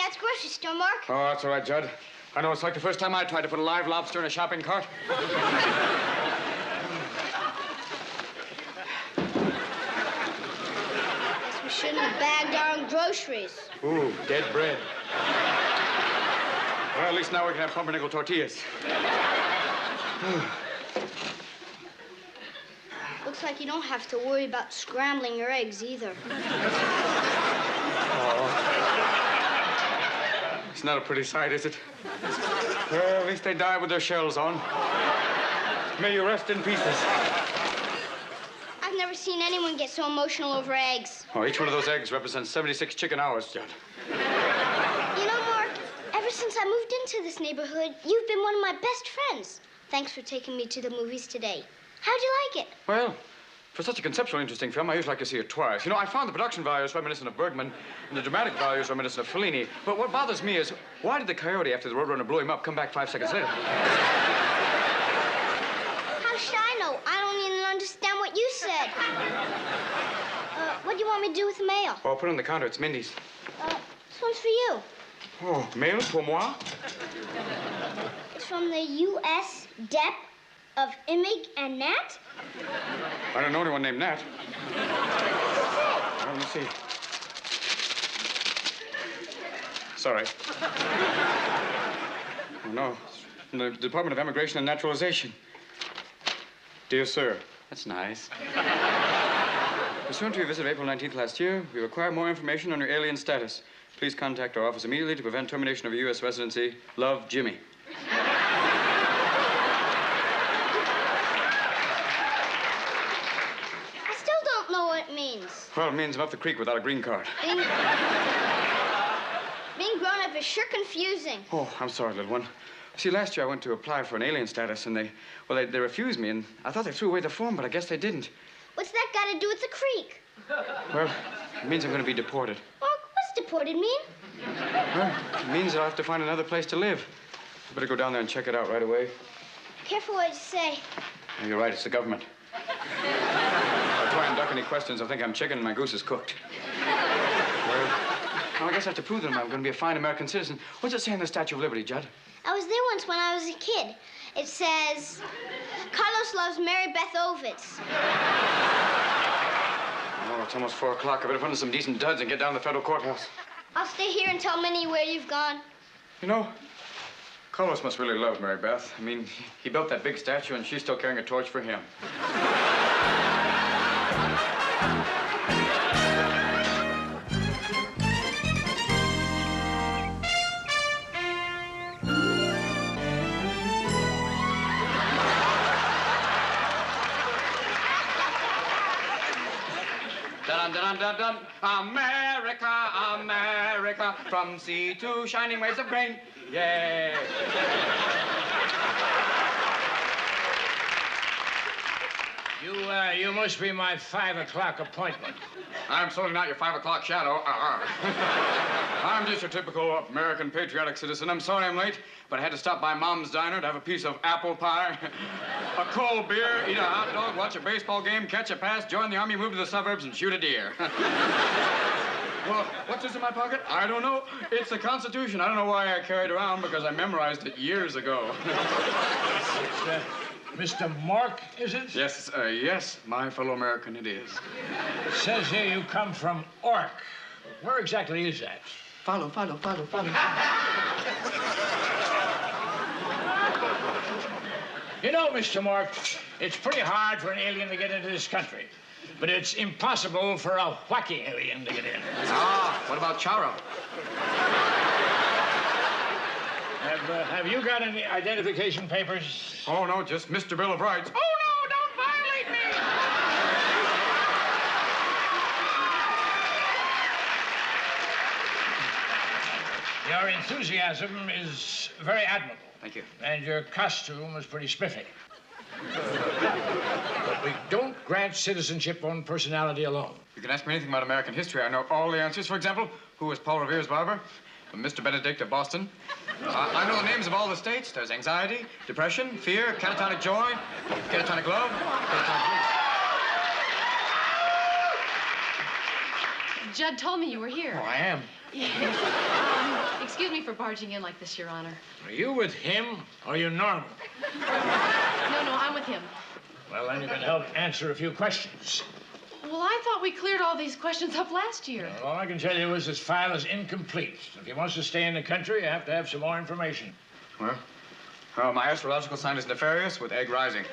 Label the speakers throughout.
Speaker 1: at the grocery store, Mark.
Speaker 2: Oh, that's all right, Judd. I know it's like the first time I tried to put a live lobster in a shopping cart.
Speaker 1: Guess we shouldn't have bagged our own groceries.
Speaker 2: Ooh, dead bread. Well, at least now we can have pumpernickel tortillas.
Speaker 1: Looks like you don't have to worry about scrambling your eggs either.
Speaker 2: Oh. It's not a pretty sight, is it? Well, at least they die with their shells on. May you rest in pieces.
Speaker 1: I've never seen anyone get so emotional over eggs.
Speaker 2: Oh, each one of those eggs represents 76 chicken hours, Judd.
Speaker 1: You know, Mark, ever since I moved into this neighborhood, you've been one of my best friends. Thanks for taking me to the movies today. How'd you like it?
Speaker 2: Well, for such a conceptually interesting film, I usually like to see it twice. You know, I found the production values reminiscent of Bergman and the dramatic values reminiscent of Fellini. But what bothers me is, why did the coyote, after the Roadrunner blew him up, come back 5 seconds later?
Speaker 1: How should I know? I don't even understand what you said. What do you want me to do with the mail?
Speaker 2: Oh, put it on the counter. It's Mindy's.
Speaker 1: This one's for you.
Speaker 2: Oh, mail pour moi?
Speaker 1: It's from the U.S. Dep of Imig and Nat?
Speaker 2: I don't know anyone named Nat. Well, let me see. Sorry. Oh, no. It's from the Department of Immigration and Naturalization. Dear sir. That's nice. Pursuant to your visit of April 19th last year, we require more information on your alien status. Please contact our office immediately to prevent termination of your U.S. residency. Love, Jimmy. Well, it means I'm up the creek without a green card.
Speaker 1: Being grown up is sure confusing.
Speaker 2: Oh, I'm sorry, little one. See, last year I went to apply for an alien status, and they refused me, and I thought they threw away the form, but I guess they didn't.
Speaker 1: What's that got to do with the creek?
Speaker 2: Well, it means I'm going to be deported.
Speaker 1: What's deported mean?
Speaker 2: Well, it means that I'll have to find another place to live. I better go down there and check it out right away.
Speaker 1: Careful what you say.
Speaker 2: Oh, you're right, it's the government. I'll try and duck any questions. I think I'm chicken and my goose is cooked. Well, I guess I have to prove to them I'm going to be a fine American citizen. What's it say on the Statue of Liberty, Judd?
Speaker 1: I was there once when I was a kid. It says, Carlos loves Mary Beth Ovitz.
Speaker 2: Oh, it's almost 4 o'clock. I better put in some decent duds and get down to the federal courthouse.
Speaker 1: I'll stay here and tell Minnie where you've gone.
Speaker 2: You know, Carlos must really love Mary Beth. I mean, he built that big statue and she's still carrying a torch for him. Dun, dun, dun, dun. America, America, from sea to shining waves of grain. Yay.
Speaker 3: You must be my 5 o'clock appointment.
Speaker 2: I'm certainly not your 5 o'clock shadow. I'm just your typical American patriotic citizen. I'm sorry I'm late, but I had to stop by Mom's Diner to have a piece of apple pie, a cold beer, eat a hot dog, watch a baseball game, catch a pass, join the army, move to the suburbs, and shoot a deer. Well, what's this in my pocket? I don't know. It's the Constitution. I don't know why I carry it around, because I memorized it years ago.
Speaker 3: Mr. Mork, is it?
Speaker 2: Yes, yes, my fellow American, it is.
Speaker 3: It says here you come from Ork. Where exactly is that?
Speaker 2: Follow.
Speaker 3: You know, Mr. Mork, it's pretty hard for an alien to get into this country. But it's impossible for a wacky alien to get in.
Speaker 2: What about Charo?
Speaker 3: Have you got any identification papers?
Speaker 2: Oh, no, just Mr. Bill of Rights.
Speaker 3: Oh, no, don't violate me! Your enthusiasm is very admirable.
Speaker 2: Thank you.
Speaker 3: And your costume is pretty spiffy. But we don't grant citizenship on personality alone.
Speaker 2: You can ask me anything about American history. I know all the answers. For example, who was Paul Revere's barber? Mr. Benedict of Boston. I know the names of all the states. There's anxiety, depression, fear, catatonic joy, catatonic love, catatonic
Speaker 4: Judd told me you were here.
Speaker 3: Oh, I am.
Speaker 4: Yes. barging in like this, Your Honor.
Speaker 3: Are you with him or are you normal?
Speaker 4: No, I'm with him.
Speaker 3: Well, then you can help answer a few questions.
Speaker 4: Well, I thought we cleared all these questions up last year.
Speaker 3: Well, all I can tell you is this file is incomplete. If he wants to stay in the country, you have to have some more information.
Speaker 2: Well, my astrological sign is nefarious with egg rising.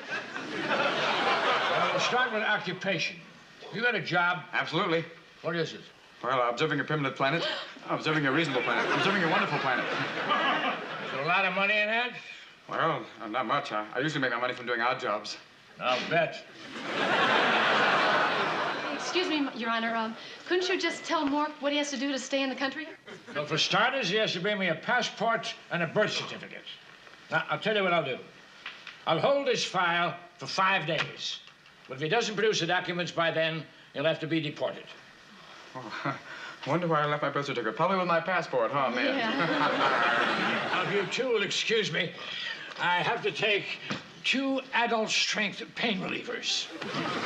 Speaker 3: Well, we'll start with occupation. You got a job?
Speaker 2: Absolutely.
Speaker 3: What is it?
Speaker 2: Well, observing a primitive planet, observing a reasonable planet, observing a wonderful planet.
Speaker 3: Is there a lot of money in that?
Speaker 2: Well, not much. I usually make my money from doing odd jobs.
Speaker 3: I'll bet.
Speaker 4: Excuse me, Your Honor. Couldn't you just tell Mork what he has to do to stay in the country?
Speaker 3: Well, for starters, he has to bring me a passport and a birth certificate. Now, I'll tell you what I'll do. I'll hold this file for 5 days. But if he doesn't produce the documents by then, he'll have to be deported.
Speaker 2: Oh, I wonder why I left my birth certificate. Probably with my passport, huh, man?
Speaker 4: Yeah.
Speaker 3: Now, if you two will excuse me, I have to take 2 adult-strength pain relievers.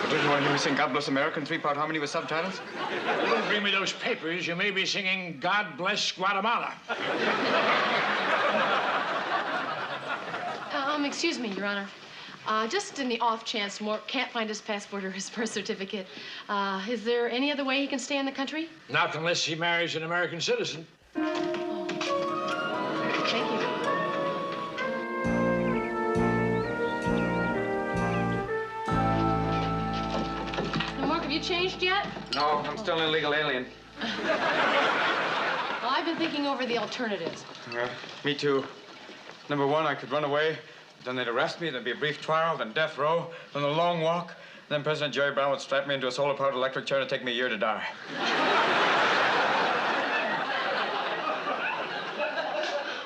Speaker 2: Did you want to hear me sing God Bless America in 3-part harmony with subtitles?
Speaker 3: If you don't bring me those papers, you may be singing God Bless Guatemala.
Speaker 4: Excuse me, Your Honor. Just in the off chance Mork can't find his passport or his birth certificate, is there any other way he can stay in the country?
Speaker 3: Not unless he marries an American citizen.
Speaker 4: Oh. Thank you. Now, Mork, have you changed yet?
Speaker 2: No, I'm still an illegal alien.
Speaker 4: Well, I've been thinking over the alternatives.
Speaker 2: Me too. Number 1, I could run away. Then they'd arrest me, there'd be a brief trial, then death row, then a long walk. Then President Jerry Brown would strap me into a solar-powered electric chair and take me a year to die.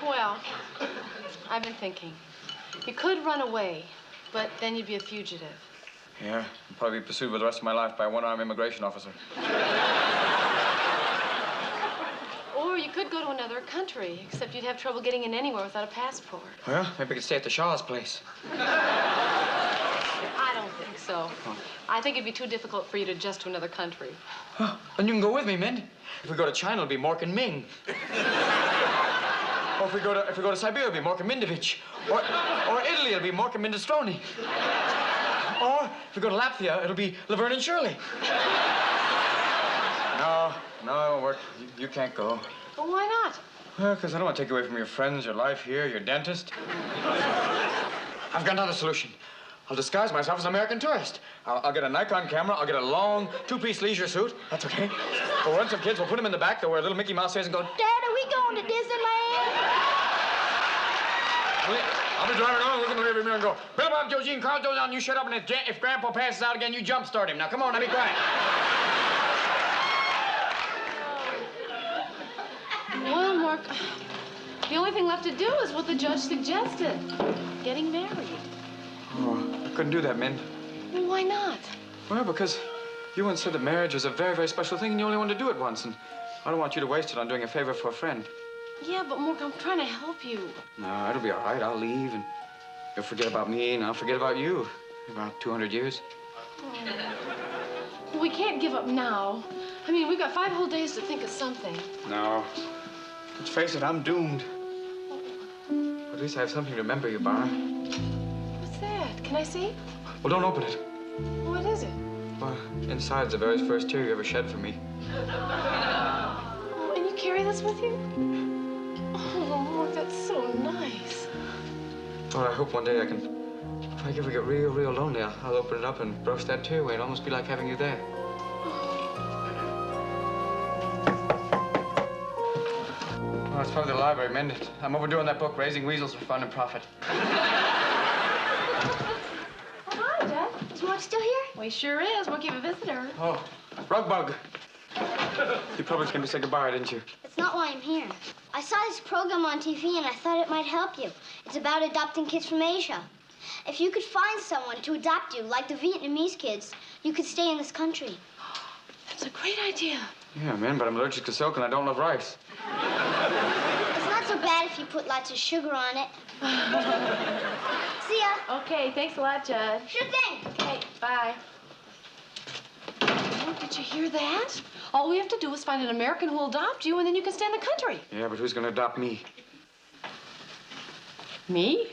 Speaker 4: Well, I've been thinking. You could run away, but then you'd be a fugitive.
Speaker 2: Yeah, I'd probably be pursued for the rest of my life by a one-armed immigration officer.
Speaker 4: Or you could go to another country, except you'd have trouble getting in anywhere without a passport.
Speaker 2: Well, maybe I could stay at the Shah's place.
Speaker 4: I don't think so.
Speaker 2: Oh.
Speaker 4: I think it'd be too difficult for you to adjust to another country.
Speaker 2: Oh, then you can go with me, Mind. If we go to China, it'll be Mork and Ming. Or if we go to Siberia, it'll be Mork and Mindovich. Or Italy, it'll be Mork and Minestrone. Or if we go to Latvia, it'll be Laverne and Shirley. No, it won't work. You can't go.
Speaker 4: Well, why not?
Speaker 2: Well, because I don't want to take away from your friends, your life here, your dentist. I've got another solution. I'll disguise myself as an American tourist. I'll get a Nikon camera. I'll get a long 2-piece leisure suit. That's okay. We'll run some kids. We'll put them in the back. They'll wear little Mickey Mouse ears and go, Dad, are we going to Disneyland? I'll be driving on, looking in the rearview mirror and go, Bill, Bob, Joe, Gene, Carl, Joe, down, you shut up, and if Grandpa passes out again, you jumpstart him. Now, come on, let me quiet.
Speaker 4: Well, Mork, the only thing left to do is what the judge suggested. Getting married.
Speaker 2: Oh, I couldn't do that, Min.
Speaker 4: Well, why not?
Speaker 2: Well, because you once said that marriage was a very, very special thing, and you only wanted to do it once, and I don't want you to waste it on doing a favor for a friend.
Speaker 4: Yeah, but Mork, I'm trying to help you.
Speaker 2: No, it'll be all right. I'll leave, and you'll forget about me, and I'll forget about you. About 200 years.
Speaker 4: Oh. Well, we can't give up now. I mean, we've got 5 whole days to think of something.
Speaker 2: No. Let's face it, I'm doomed. But at least I have something to remember you by.
Speaker 4: What's that? Can I see?
Speaker 2: Well, don't open it.
Speaker 4: What is it?
Speaker 2: Well, inside's the very first tear you ever shed for me.
Speaker 4: Oh, and you carry this with you? Oh, Mork, that's so nice.
Speaker 2: Well, I hope one day I can... If I ever get real, real lonely, I'll open it up and brush that tear away. It'll almost be like having you there. Well, it's probably the library, Mind. I'm overdoing that book, Raising Weasels for Fun and Profit.
Speaker 4: Hi, Dad.
Speaker 1: Is Mork still here?
Speaker 4: Well, he sure is. We'll give a visitor.
Speaker 2: Oh, rug bug. You probably came to say goodbye, didn't you?
Speaker 1: That's not why I'm here. I saw this program on TV and I thought it might help you. It's about adopting kids from Asia. If you could find someone to adopt you, like the Vietnamese kids, you could stay in this country.
Speaker 4: That's a great idea.
Speaker 2: Yeah, man, but I'm allergic to silk and I don't love rice.
Speaker 1: It's not so bad if you put lots of sugar on it. See ya.
Speaker 4: Okay, thanks a lot, Judge.
Speaker 1: Sure thing.
Speaker 4: Okay, bye. Oh, did you hear that? All we have to do is find an American who will adopt you, and then you can stay in the country.
Speaker 2: Yeah, but who's going to adopt me?
Speaker 4: Me?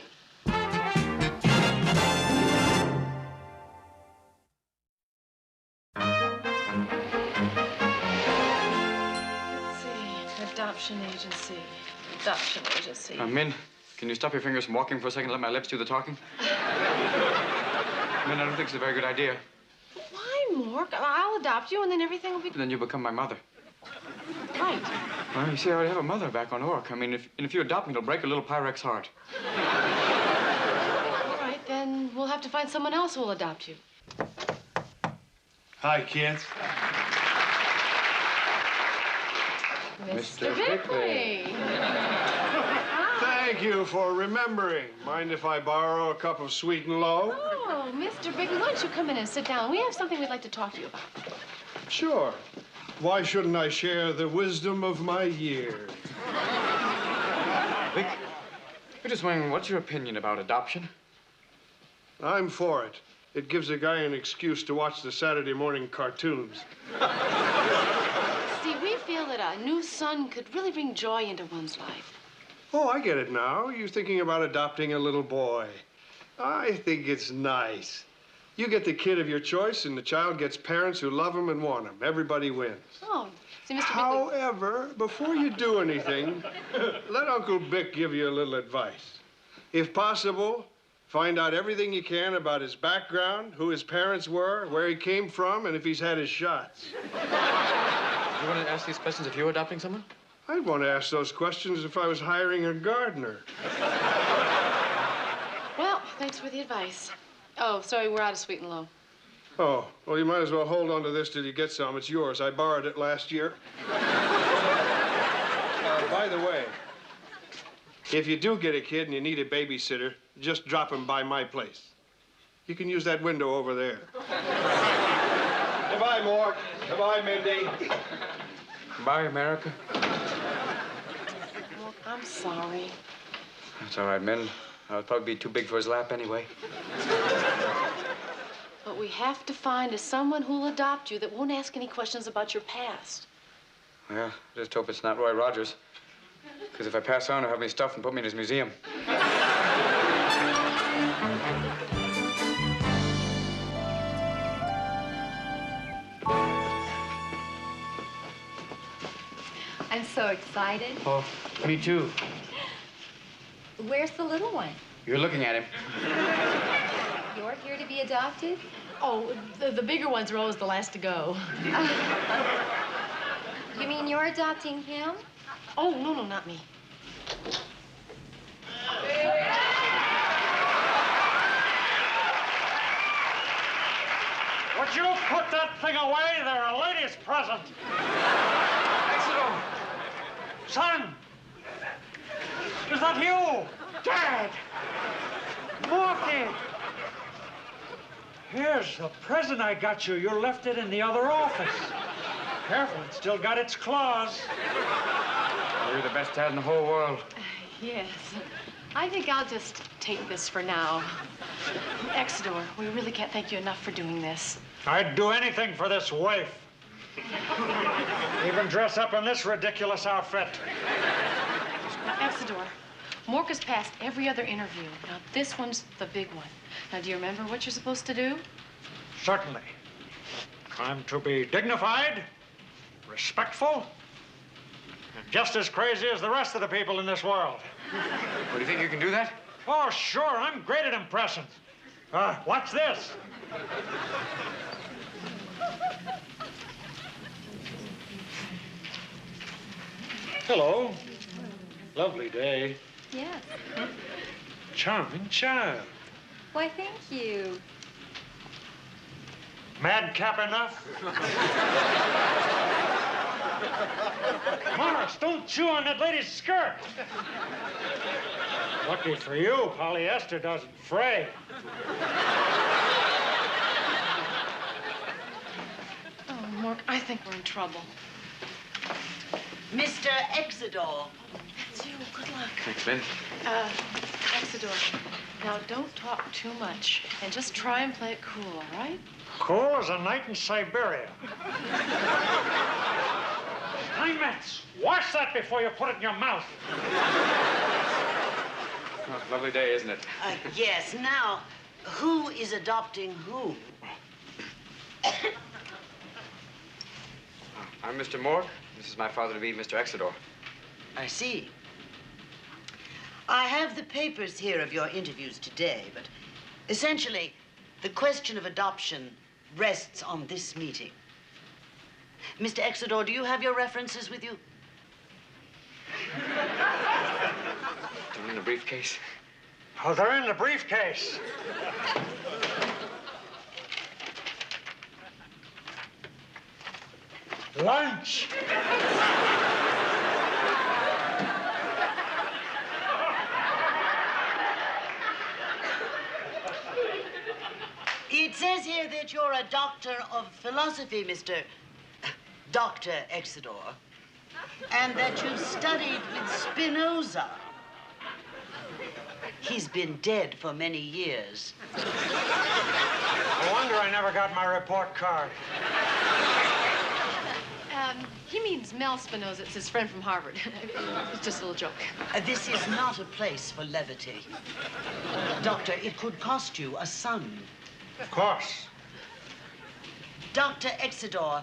Speaker 4: Adoption agency. Adoption agency.
Speaker 2: Min, can you stop your fingers from walking for a second and let my lips do the talking? Min, I don't think it's a very good idea.
Speaker 4: Why, Mork? I'll adopt you, and then everything will be...
Speaker 2: Then you become my mother.
Speaker 4: Right.
Speaker 2: Well, you see, I already have a mother back on Ork. I mean, if you adopt me, it'll break a little Pyrex heart.
Speaker 4: All right, then we'll have to find someone else who will adopt you.
Speaker 5: Hi, kids.
Speaker 4: Mr. Bickley.
Speaker 5: Thank you for remembering. Mind if I borrow a cup of sweet and low?
Speaker 4: Oh, Mr. Bickley, why don't you come in and sit down? We have something we'd like to talk to you about.
Speaker 5: Sure. Why shouldn't I share the wisdom of my years?
Speaker 2: Vic, we're just wondering, what's your opinion about adoption?
Speaker 5: I'm for it. It gives a guy an excuse to watch the Saturday morning cartoons.
Speaker 4: See, we feel that a new son could really bring joy into one's life.
Speaker 5: Oh, I get it now. You're thinking about adopting a little boy. I think it's nice. You get the kid of your choice, and the child gets parents who love him and want him. Everybody wins.
Speaker 4: Oh, see, Mr. Bickley...
Speaker 5: However, before you do anything, let Uncle Bick give you a little advice. If possible, find out everything you can about his background, who his parents were, where he came from, and if he's had his shots.
Speaker 2: You want to ask these questions if you were adopting someone?
Speaker 5: I'd want to ask those questions if I was hiring a gardener.
Speaker 4: Well, thanks for the advice. Oh, sorry, we're out of sweet and low.
Speaker 5: Oh, well, you might as well hold on to this till you get some. It's yours. I borrowed it last year. By the way, if you do get a kid and you need a babysitter, just drop him by my place. You can use that window over there. Goodbye, Mork. Goodbye, Mindy.
Speaker 2: Bye, America.
Speaker 4: Mork, I'm sorry.
Speaker 2: That's all right, Min. I'll probably be too big for his lap anyway.
Speaker 4: What we have to find is someone who'll adopt you that won't ask any questions about your past.
Speaker 2: Well, I just hope it's not Roy Rogers. Because if I pass on, he'll have me stuffed and put me in his museum.
Speaker 6: I'm so excited.
Speaker 2: Oh, me too.
Speaker 6: Where's the little one?
Speaker 2: You're looking at him.
Speaker 6: You're here to be adopted?
Speaker 4: Oh, the bigger ones are always the last to go.
Speaker 6: You mean you're adopting him?
Speaker 4: Oh, no, not me.
Speaker 3: Would you put that thing away? They're a lady's present. Exeter! Son! Is that you? Dad! Morkie! Here's the present I got you. You left it in the other office. Careful, it's still got its claws.
Speaker 2: You're the best dad in the whole world.
Speaker 4: Yes. I think I'll just take this for now. Exeter, we really can't thank you enough for doing this.
Speaker 3: I'd do anything for this waif. Even dress up in this ridiculous outfit.
Speaker 4: Now, Exeter, Mork has passed every other interview. Now, this one's the big one. Now, do you remember what you're supposed to do?
Speaker 3: Certainly. I'm to be dignified, respectful, and just as crazy as the rest of the people in this world.
Speaker 2: Well, do you think you can do that?
Speaker 3: Oh, sure. I'm great at impressions. Watch this. Hello. Lovely day.
Speaker 6: Yes.
Speaker 3: Charming child.
Speaker 6: Why, thank you.
Speaker 3: Madcap enough? Morris, don't chew on that lady's skirt. Lucky for you, polyester doesn't fray.
Speaker 4: Oh, Mork, I think we're in trouble.
Speaker 7: Mr. Exeter.
Speaker 4: That's you. Good luck.
Speaker 2: Thanks, Lynn.
Speaker 4: Exeter, now don't talk too much and just try and play it cool, all right?
Speaker 3: Cool as a night in Siberia. Steinmetz, wash that before you put it in your mouth.
Speaker 2: Oh, lovely day, isn't it?
Speaker 7: Yes. Now, who is adopting whom?
Speaker 2: I'm Mr. Mork. This is my father-to-be, Mr. Exodore.
Speaker 7: I see. I have the papers here of your interviews today, but essentially, the question of adoption rests on this meeting. Mr. Exodore, do you have your references with you?
Speaker 2: They're in the briefcase.
Speaker 8: Oh, they're in the briefcase. Lunch.
Speaker 7: It says here that you're a doctor of philosophy, Mr. Dr. Exodore, and that you studied with Spinoza. He's been dead for many years.
Speaker 8: No wonder I never got my report card.
Speaker 4: He means Mel Spinoza. It's his friend from Harvard. It's just a little joke.
Speaker 7: This is not a place for levity. Doctor, it could cost you a son.
Speaker 8: Of course.
Speaker 7: Dr. Exodore,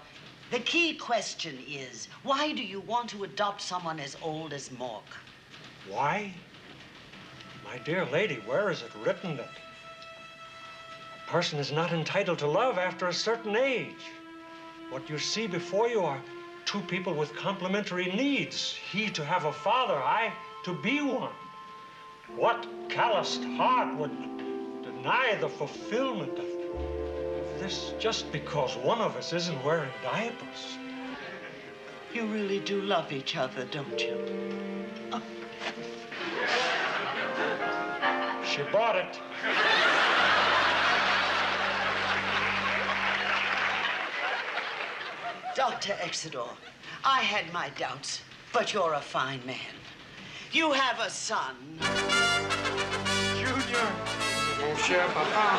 Speaker 7: the key question is, why do you want to adopt someone as old as Mork?
Speaker 8: Why? My dear lady, where is it written that a person is not entitled to love after a certain age? What you see before you are two people with complementary needs. He to have a father, I to be one. What calloused heart would deny the fulfillment of this just because one of us isn't wearing diapers?
Speaker 7: You really do love each other, don't you? Oh.
Speaker 8: She bought it.
Speaker 7: Dr. Exodore, I had my doubts, but you're a fine man. You have a son.
Speaker 8: Junior.
Speaker 2: Mon cher papa.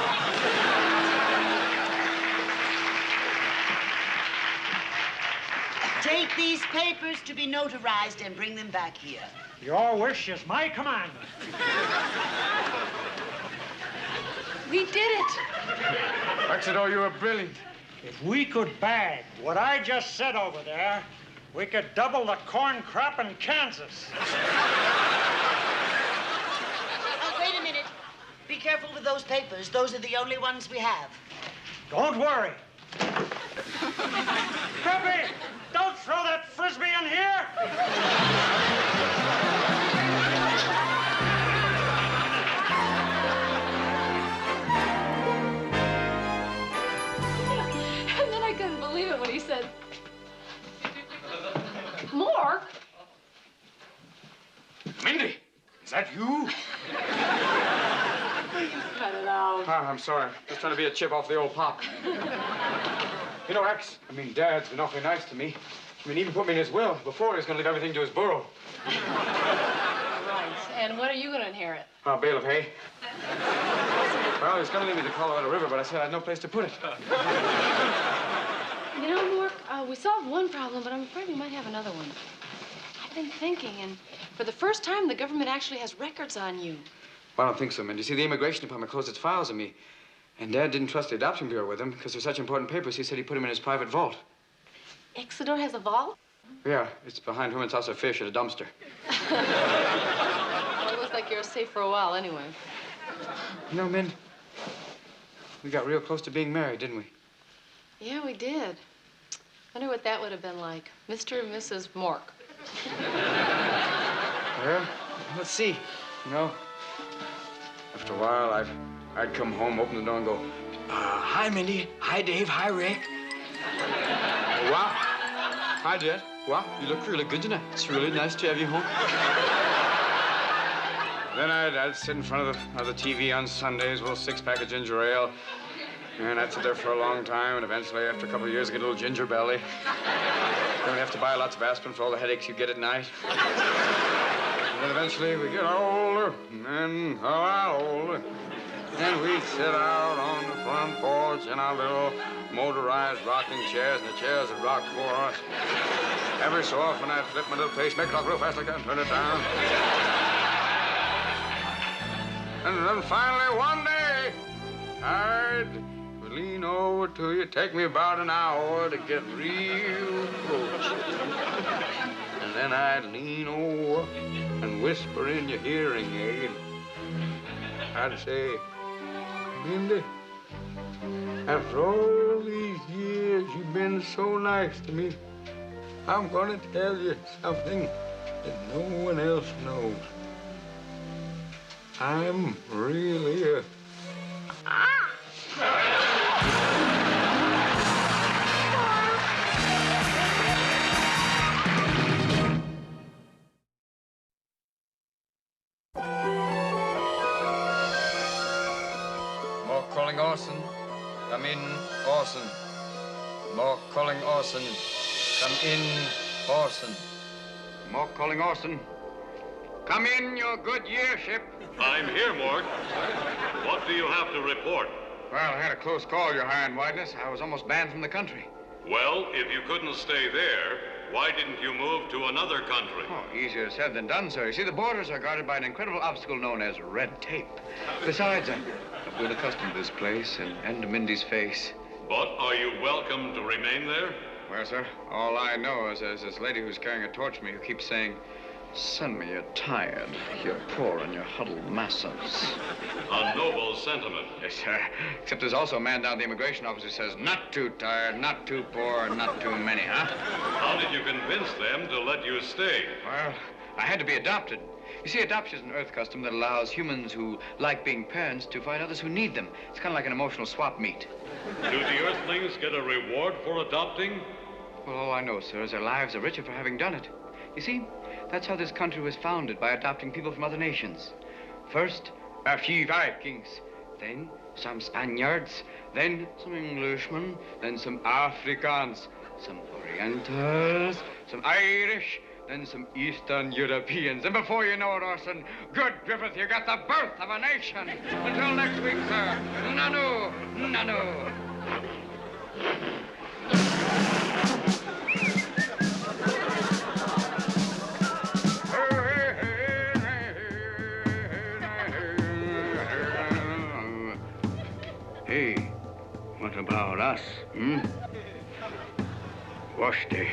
Speaker 7: Take these papers to be notarized and bring them back here.
Speaker 8: Your wish is my command.
Speaker 4: We did it.
Speaker 2: Exodore, you were brilliant.
Speaker 8: If we could bag what I just said over there, we could double the corn crop in Kansas.
Speaker 7: Wait a minute. Be careful with those papers. Those are the only ones we have.
Speaker 8: Don't worry. Peppy, don't throw that frisbee in here.
Speaker 4: And then I couldn't believe it when he said, Mork?
Speaker 2: Mindy, is that you?
Speaker 4: Cut it out.
Speaker 2: Ah, I'm sorry. Just trying to be a chip off the old pop. You know, Dad's been awfully nice to me. He even put me in his will before he was going to leave everything to his burro.
Speaker 4: Right. And what are you going to inherit?
Speaker 2: A bale of hay. Well, he was going to leave me the Colorado River, but I said I had no place to put it.
Speaker 4: You know, Mork, we solved one problem, but I'm afraid we might have another one. I've been thinking, and for the first time, the government actually has records on you.
Speaker 2: Well, I don't think so, Mindy. You see, the Immigration Department closed its files on me. And Dad didn't trust the Adoption Bureau with them because they're such important papers. He said he put them in his private vault.
Speaker 4: Exodore has a vault?
Speaker 2: Yeah, it's behind Herman's House of Fish at a dumpster.
Speaker 4: Well, it looks like you're safe for a while anyway.
Speaker 2: You know, Mind, we got real close to being married, didn't we?
Speaker 4: Yeah, we did. Wonder what that would have been like. Mr. and Mrs. Mork.
Speaker 2: Well, let's see. You know, after a while, I'd come home, open the door, and go, hi, Mindy. Hi, Dave. Hi, Rick. Wow. Hi, Dad. Wow, you look really good tonight. It's really nice to have you home. Then I'd sit in front of the TV on Sundays with a six-pack of ginger ale. And I'd sit there for a long time, and eventually, after a couple of years, get a little ginger belly. Then we'd have to buy lots of aspirin for all the headaches you get at night. And then eventually, we get older, and a lot older. And we'd sit out on the front porch in our little motorized rocking chairs, and the chairs would rock for us. Every so often, I'd flip my little pacemaker clock real fast like that and turn it down. And then finally one day, I'd lean over to you, take me about an hour to get real close. And then I'd lean over and whisper in your hearing aid. I'd say, Mindy, after all these years you've been so nice to me, I'm going to tell you something that no one else knows. I'm really a... Mork calling Orson. Come in, Orson. Mork calling Orson. Come in, Orson. Mork calling Orson. Come in, your Goodyear ship.
Speaker 9: I'm here, Mork. What do you have to report?
Speaker 2: Well, I had a close call, Your High and Wideness. I was almost banned from the country.
Speaker 9: Well, if you couldn't stay there, why didn't you move to another country?
Speaker 2: Oh, easier said than done, sir. You see, the borders are guarded by an incredible obstacle known as red tape. Besides, I've grown accustomed to this place and to Mindy's face.
Speaker 9: But are you welcome to remain there?
Speaker 2: Well, sir, all I know is there's this lady who's carrying a torch to me who keeps saying, "Send me, you're tired. You're poor and you're huddled masses."
Speaker 9: A noble sentiment.
Speaker 2: Yes, sir. Except there's also a man down at the immigration office who says, "Not too tired, not too poor, not too many," huh?
Speaker 9: How did you convince them to let you stay?
Speaker 2: Well, I had to be adopted. You see, adoption is an Earth custom that allows humans who like being parents to find others who need them. It's kind of like an emotional swap meet.
Speaker 9: Do the Earthlings get a reward for adopting?
Speaker 2: Well, all I know, sir, is their lives are richer for having done it. You see, that's how this country was founded, by adopting people from other nations. First, a few Vikings, then some Spaniards, then some Englishmen, then some Africans, some Orientals, some Irish, then some Eastern Europeans. And before you know it, Orson, good Griffith, you got the birth of a nation. Until next week, sir. Nanu, nanu. Hey, what about us, Wash day.